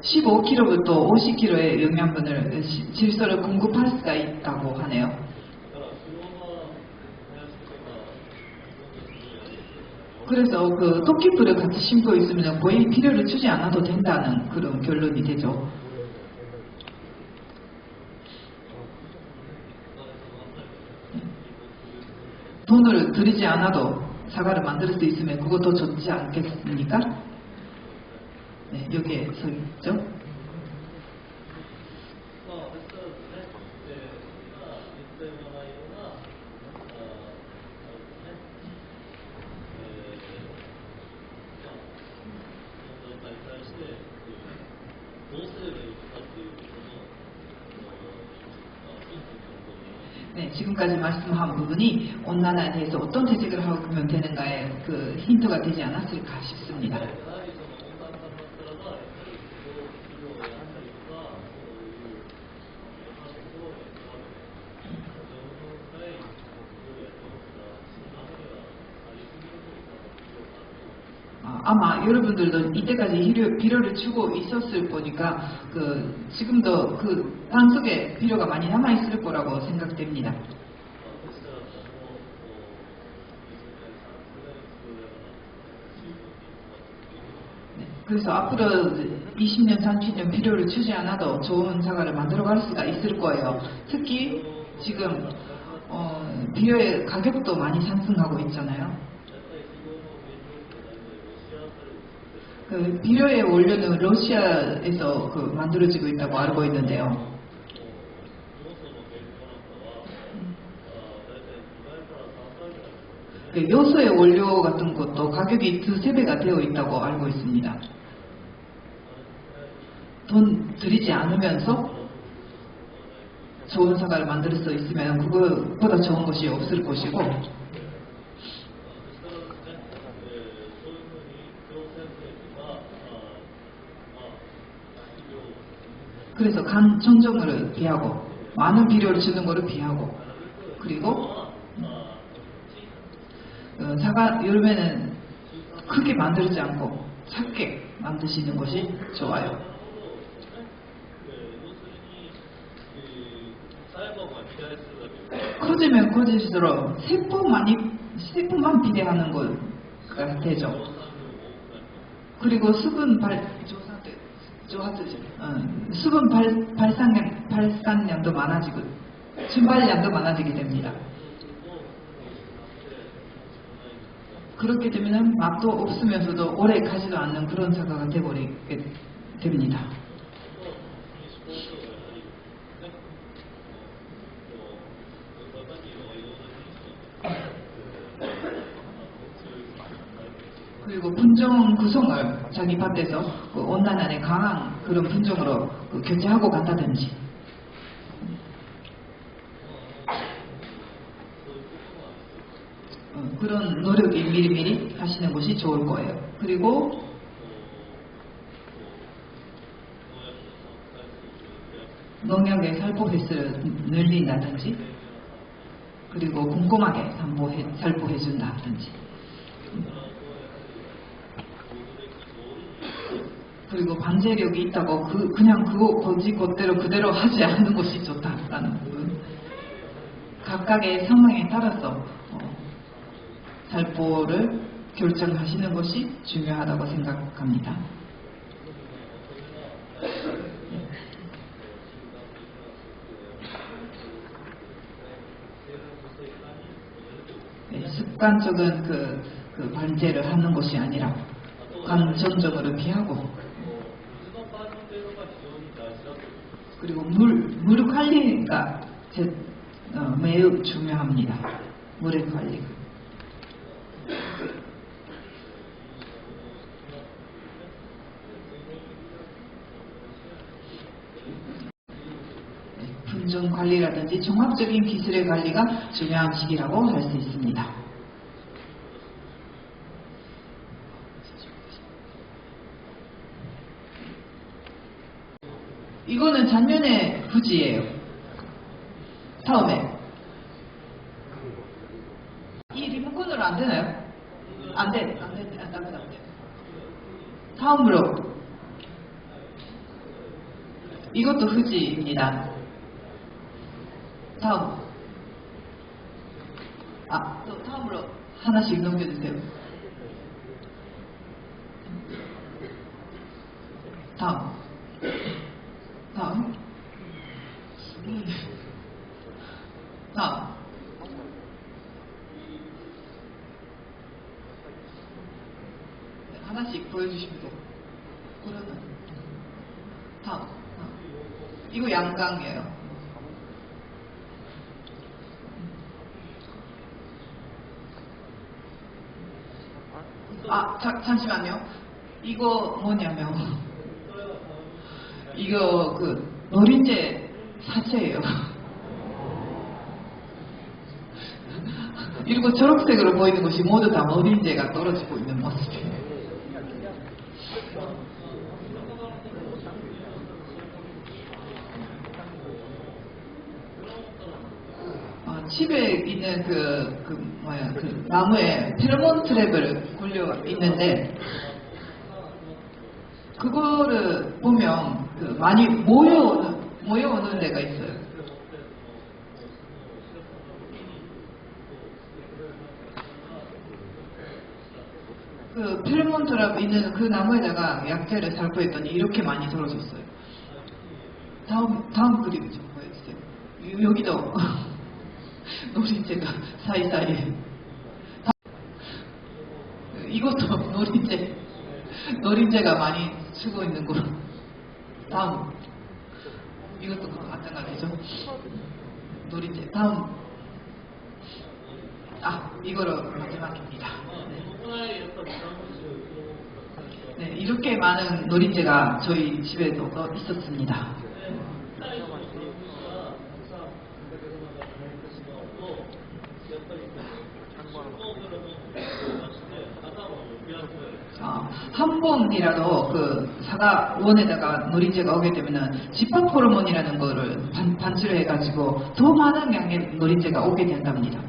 15kg부터 50kg의 영양분을 질소를 공급할 수가 있다고 하네요. だからクローバー林とか 그래서 그 토끼풀을 같이 심고 있으면 거의 비료를 주지 않아도 된다는 그런 결론이 되죠. 돈을 들이지 않아도 사과를 만들 수 있으면 그것도 좋지 않겠습니까? 네, 여기에 서 있죠. 지금까지 말씀한 부분이 온난화에 대해서 어떤 대책을 하면 되는가에 그 힌트가 되지 않았을까 싶습니다. 아마 여러분들도 이때까지 비료를 주고 있었을 거니까 지금도 그 땅속에 비료가 많이 남아 있을 거라고 생각됩니다. 네, 그래서 앞으로 20년, 30년 비료를 주지 않아도 좋은 사과를 만들어갈 수가 있을 거예요. 특히 지금 비료의 가격도 많이 상승하고 있잖아요. 그 비료의 원료는 러시아에서 만들어지고 있다고 알고 있는데요. 그 요소의 원료 같은 것도 가격이 2~3배가 되어 있다고 알고 있습니다. 돈 들이지 않으면서 좋은 사과를 만들 수 있으면 그거보다 좋은 것이 없을 것이고, 그래서 간 전종을 피하고 많은 비료를 주는 것을 피하고, 그리고 사과 여름에는 크게 만들지 않고 작게 만드시는 것이 좋아요. 커지면 커질수록 세포만 비대하는 것가 되죠. 그리고 수분 발산량도 많아지고 증발량도 많아지게 됩니다. 그렇게 되면 맛도 없으면서도 오래 가지도 않는 그런 사과가 되어버리게 됩니다. 그리고 품종 구성을 자기 밭에서 온난화에 강한 그런 품종으로 교체하고 간다든지, 그런 노력이 미리미리 하시는 것이 좋을 거예요. 그리고 농약의 살포 횟수를 늘린다든지, 그리고 꼼꼼하게 살포해준다든지, 그리고 방제력이 있다고 그냥 그대로 하지 않는 것이 좋다라는 부분. 각각의 상황에 따라서 살포를 결정하시는 것이 중요하다고 생각합니다. 네, 습관적인 그 방제를 하는 것이 아니라 간전적으로 피하고, 그리고 물 관리가 매우 중요합니다. 물의 관리가. 품종 관리라든지 종합적인 기술의 관리가 중요한 시기라고 할 수 있습니다. 이거는 작년의 부지예요. 다음에 이 리모컨으로 안 되나요? 안 돼. 다음으로 이것도 후지입니다. 또 다음으로 하나씩 넘겨주세요. 다음. 하나씩 보여주시면 돼요. 그러면 다음. 이거 양강이에요. 잠시만요. 이거 뭐냐면 이거 노린재 사체예요. 그리고 초록색으로 보이는 것이 모두 다 노린재가 떨어지고 있는 모습이에요. 집에 있는 그 나무에 페로몬 트랩을 굴려 있는데, 그거를 보면 많이 모여오는 데가 있어요. 그 페로몬 트랩 있는 그 나무에다가 약재를 살포했더니 이렇게 많이 떨어졌어요. 다음 그림 좀 보여주세요. 여기도 노린재가 사이사이에. 이것도 노린재가 많이 쓰고 있는 거로. 다음. 이것도 마찬가지죠. 노린재. 다음. 이거로 마지막입니다. 네, 이렇게 많은 노린재가 저희 집에도 있었습니다. 한 번이라도 그 사과원에다가 노린재가 오게 되면은 집합 호르몬이라는 거를 반출을 해가지고 더 많은 양의 노린재가 오게 된답니다.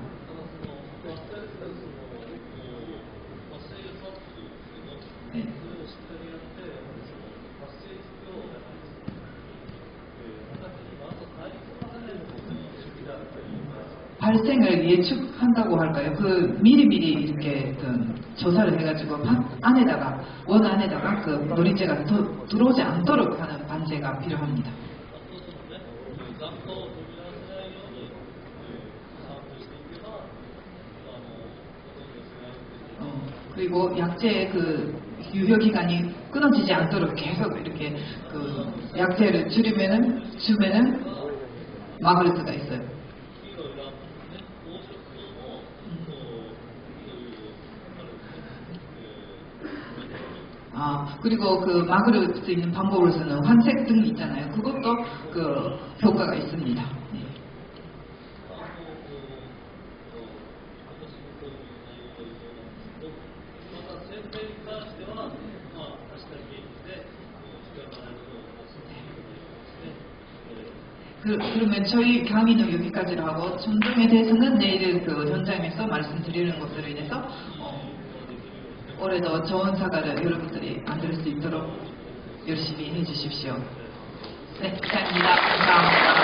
네. 발생을 예측한다고 할까요? 미리미리 이렇게 조사를 해가지고 원 안에다가 그 노린재가 들어오지 않도록 하는 반제가 필요합니다. 그리고 약재의 유효 기간이 끊어지지 않도록 계속 이렇게 약재를 주면은 막을 수가 있어요. 그리고 막을 수 있는 방법으로서는 환색등 있잖아요. 그것도 효과가 있습니다. 네. 그러면 저희 강의는 여기까지로 하고, 전종에 대해서는 내일 현장에서 말씀드리는 것으로 인해서 올해도 좋은 사과를 여러분들이 만들 수 있도록 열심히 해주십시오. 네, 감사합니다. 감사합니다.